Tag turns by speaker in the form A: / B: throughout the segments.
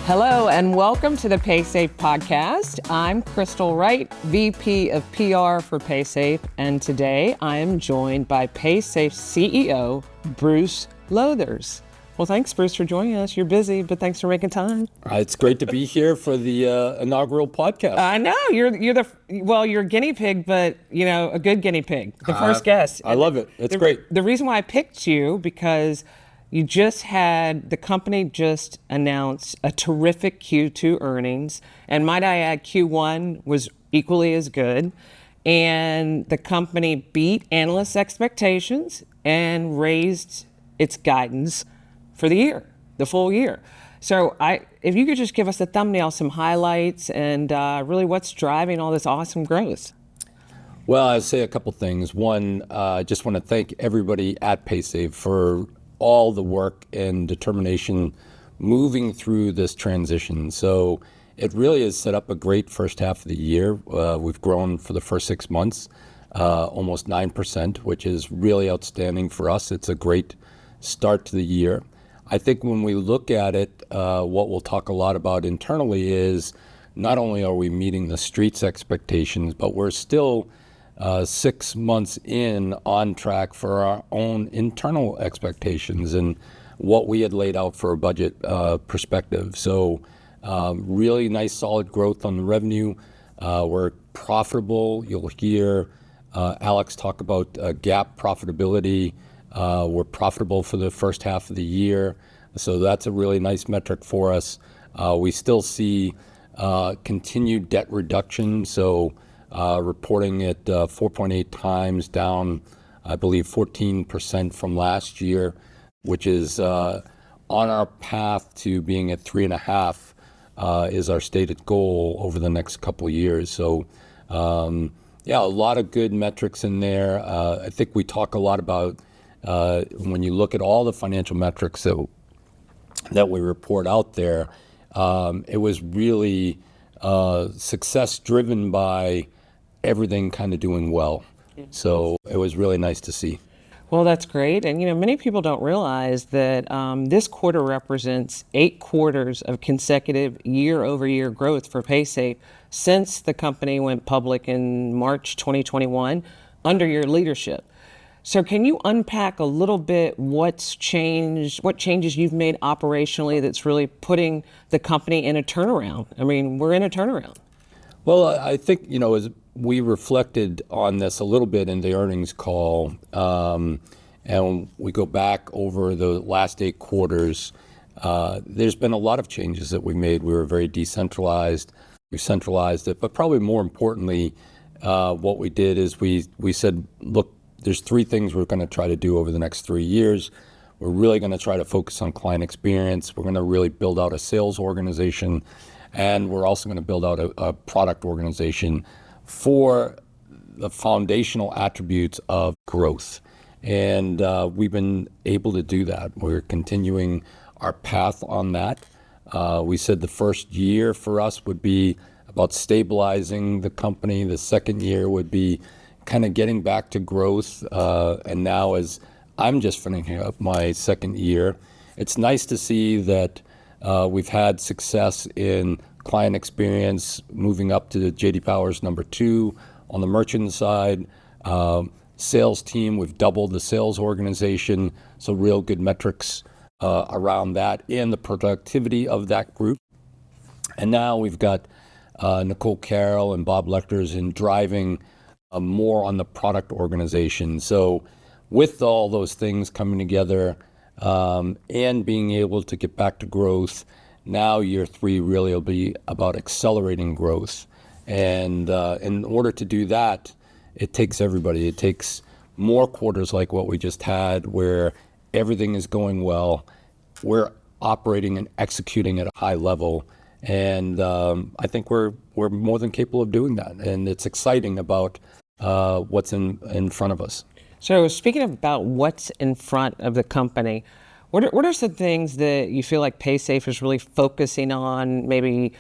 A: Hello and welcome to the Paysafe Podcast. I'm Crystal Wright, VP of PR for Paysafe, and today I am joined by Paysafe CEO, Bruce Lowthers. Well, thanks, Bruce, for joining us. You're busy, but thanks for making time.
B: It's great to be here for the inaugural podcast.
A: I know you're a guinea pig, but a good guinea pig. The first guest.
B: I love it. It's great.
A: The reason why I picked you because the company just announced a terrific Q2 earnings, and might I add, Q1 was equally as good, and the company beat analysts' expectations and raised its guidance for the full year. So if you could just give us a thumbnail, some highlights, and really what's driving all this awesome growth.
B: Well, I'd say a couple things. One, I just want to thank everybody at Paysafe for all the work and determination moving through this transition. So it really has set up a great first half of the year. We've grown for the first 6 months, almost 9%, which is really outstanding for us. It's a great start to the year. I think when we look at it, what we'll talk a lot about internally is not only are we meeting the street's expectations, but we're still 6 months in on track for our own internal expectations and what we had laid out for a budget perspective. So really nice solid growth on the revenue. We're profitable. You'll hear Alex talk about GAAP profitability. We're profitable for the first half of the year. So that's a really nice metric for us. We still see continued debt reduction. So reporting at 4.8 times, down, I believe, 14% from last year, which is on our path to being at 3.5 is our stated goal over the next couple of years. So, a lot of good metrics in there. I think we talk a lot about when you look at all the financial metrics that we report out there, it was really success driven by everything kind of doing well. So it was really nice to see.
A: Well, that's great. And, many people don't realize that this quarter represents 8 quarters of consecutive year-over-year growth for Paysafe since the company went public in March 2021 under your leadership. So can you unpack a little bit what's changed, what changes you've made operationally that's really putting the company in a turnaround? I mean, we're in a turnaround.
B: Well, I think, as we reflected on this a little bit in the earnings call, and we go back over the last 8 quarters, there's been a lot of changes that we made. We were very decentralized. We centralized it. But probably more importantly, what we did is we said, look, there's 3 things we're going to try to do over the next 3 years. We're really going to try to focus on client experience. We're going to really build out a sales organization. And we're also going to build out a product organization for the foundational attributes of growth. And we've been able to do that. We're continuing our path on that. We said the first year for us would be about stabilizing the company. The second year would be kind of getting back to growth. And now as I'm just finishing up my second year, it's nice to see that we've had success in client experience, moving up to J.D. Power's number 2 on the merchant side. Sales team, we've doubled the sales organization, so real good metrics around that and the productivity of that group. And now we've got Nicole Carroll and Bob Lecters in driving more on the product organization. So with all those things coming together and being able to get back to growth, now year 3 really will be about accelerating growth. And in order to do that, it takes everybody. It takes more quarters like what we just had where everything is going well. We're operating and executing at a high level. And I think we're more than capable of doing that. And it's exciting about what's in front of us.
A: So speaking about what's in front of the company, what are some things that you feel like Paysafe is really focusing on, maybe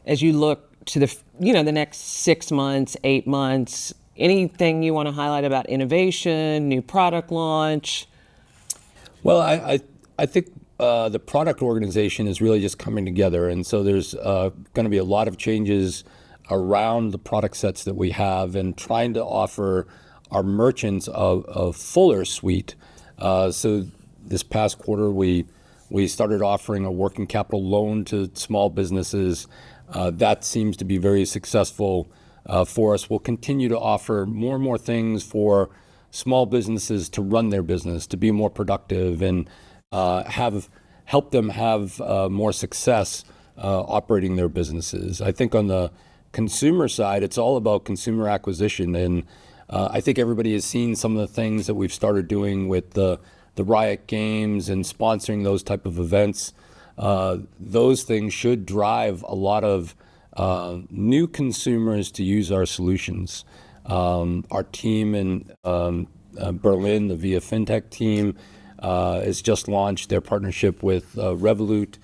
A: as you look to the next 6 months, 8 months? Anything you want to highlight about innovation, new product launch?
B: Well, I think the product organization is really just coming together. And so there's going to be a lot of changes around the product sets that we have and trying to offer our merchants a fuller suite. So this past quarter, we started offering a working capital loan to small businesses. That seems to be very successful for us. We'll continue to offer more and more things for small businesses to run their business, to be more productive, and help them have more success operating their businesses. I think on the consumer side, it's all about consumer acquisition, and I think everybody has seen some of the things that we've started doing with the Riot games and sponsoring those type of events. Those things should drive a lot of new consumers to use our solutions. Our team in Berlin, the Via FinTech team, has just launched their partnership with Revolut.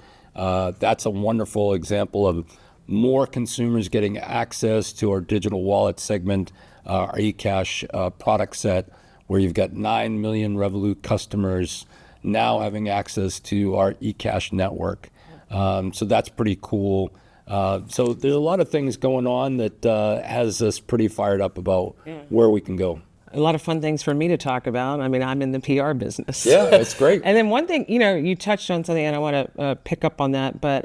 B: That's a wonderful example of more consumers getting access to our digital wallet segment, our eCash product set, where you've got 9 million Revolut customers now having access to our eCash network. So that's pretty cool. So there's a lot of things going on that has us pretty fired up about where we can go.
A: A lot of fun things for me to talk about. I mean, I'm in the PR business.
B: Yeah, it's great.
A: And then one thing, you touched on something, and I want to pick up on that, but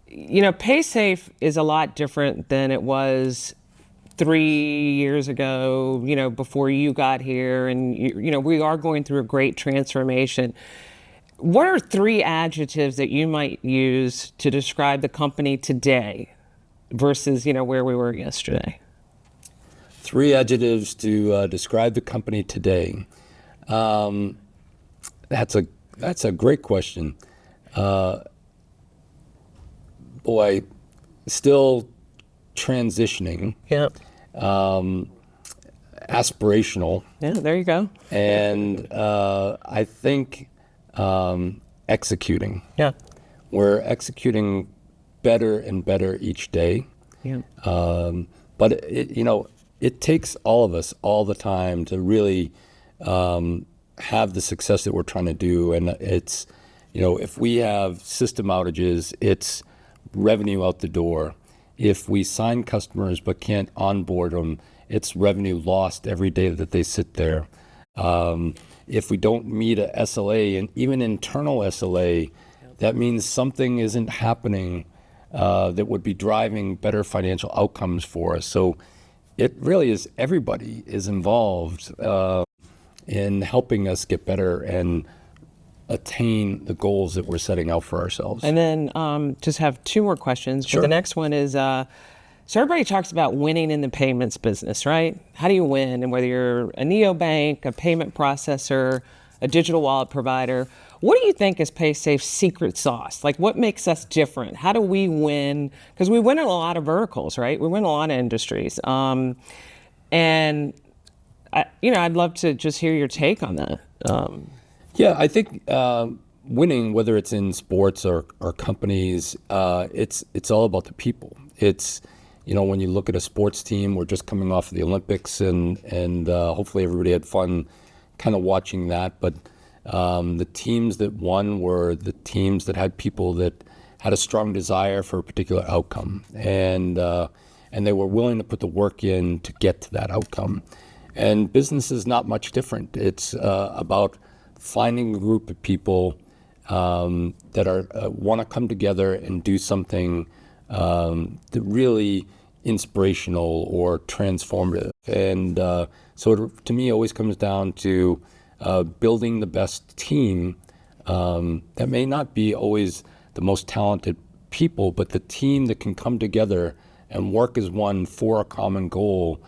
A: Paysafe is a lot different than it was 3 years ago, before you got here, and we are going through a great transformation. What are 3 adjectives that you might use to describe the company today versus, where we were yesterday?
B: 3 adjectives to describe the company today. That's a great question. Boy, still transitioning.
A: Yeah.
B: Aspirational.
A: Yeah, there you go.
B: And I think executing.
A: Yeah.
B: We're executing better and better each day.
A: Yeah.
B: But it takes all of us all the time to really have the success that we're trying to do. And it's, if we have system outages, it's revenue out the door. If we sign customers but can't onboard them, it's revenue lost every day that they sit there. If we don't meet a SLA, and even internal SLA, that means something isn't happening that would be driving better financial outcomes for us. So it really is, everybody is involved in helping us get better and attain the goals that we're setting out for ourselves.
A: And then just have 2 more questions.
B: Sure.
A: But the next one is, so everybody talks about winning in the payments business, right? How do you win? And whether you're a neobank, a payment processor, a digital wallet provider, what do you think is Paysafe's secret sauce? Like, what makes us different? How do we win? Because we win in a lot of verticals, right? We win in a lot of industries. And I'd love to just hear your take on that.
B: Yeah, I think winning, whether it's in sports or companies, it's all about the people. It's, when you look at a sports team, we're just coming off of the Olympics, and hopefully everybody had fun kind of watching that. But the teams that won were the teams that had people that had a strong desire for a particular outcome, and they were willing to put the work in to get to that outcome. And business is not much different. It's about finding a group of people that are want to come together and do something that really inspirational or transformative. And so it, to me, always comes down to building the best team that may not be always the most talented people, but the team that can come together and work as one for a common goal.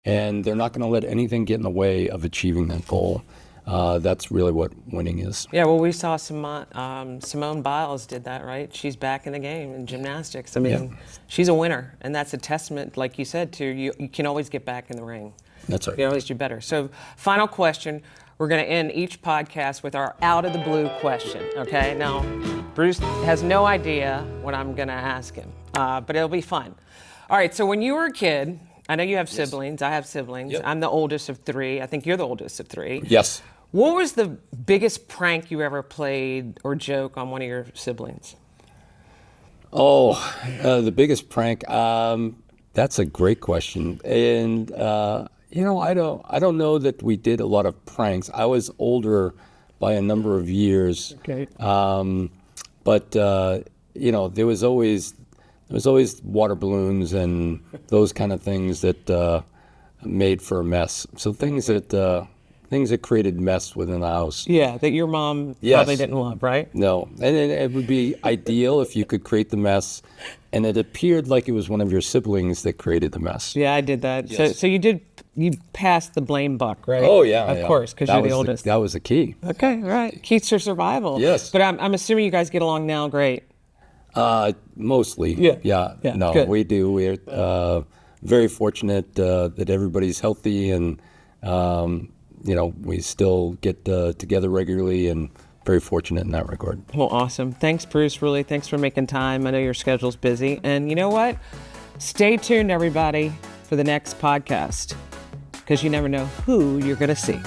B: And they're not going to let anything get in the way of achieving that goal. That's really what winning is.
A: Yeah, well, we saw Simone Biles did that, right? She's back in the game in gymnastics. I mean, she's a winner, and that's a testament, like you said, to you can always get back in the ring.
B: That's right.
A: You can always do better. So, final question. We're going to end each podcast with our out of the blue question, okay? Now, Bruce has no idea what I'm going to ask him, but it'll be fun. All right, so when you were a kid, I know you have siblings. I have siblings.
B: Yep.
A: I'm the oldest of 3. I think you're the oldest of 3.
B: Yes.
A: What was the biggest prank you ever played or joke on one of your siblings?
B: Oh, the biggest prank. That's a great question, and I don't know that we did a lot of pranks. I was older by a number of years.
A: Okay.
B: But there was always water balloons and those kind of things that made for a mess. So things that created mess within the house.
A: Yeah, that your mom
B: Yes.
A: probably didn't love, right?
B: No, and it would be ideal if you could create the mess, and it appeared like it was one of your siblings that created the mess.
A: Yeah, I did that.
B: Yes.
A: So you passed the blame buck, right?
B: Oh yeah,
A: Of
B: yeah.
A: course, because
B: That
A: you're the
B: was
A: oldest.
B: That was the key.
A: Okay, all right. Keys to survival.
B: Yes.
A: But I'm assuming you guys get along now great.
B: Mostly.
A: Yeah.
B: Yeah.
A: Yeah,
B: No,
A: good.
B: we do. We're very fortunate that everybody's healthy, and we still get together regularly, and very fortunate in that regard.
A: Well, awesome. Thanks, Bruce. Really, thanks for making time. I know your schedule's busy. And you know what? Stay tuned, everybody, for the next podcast, because you never know who you're going to see.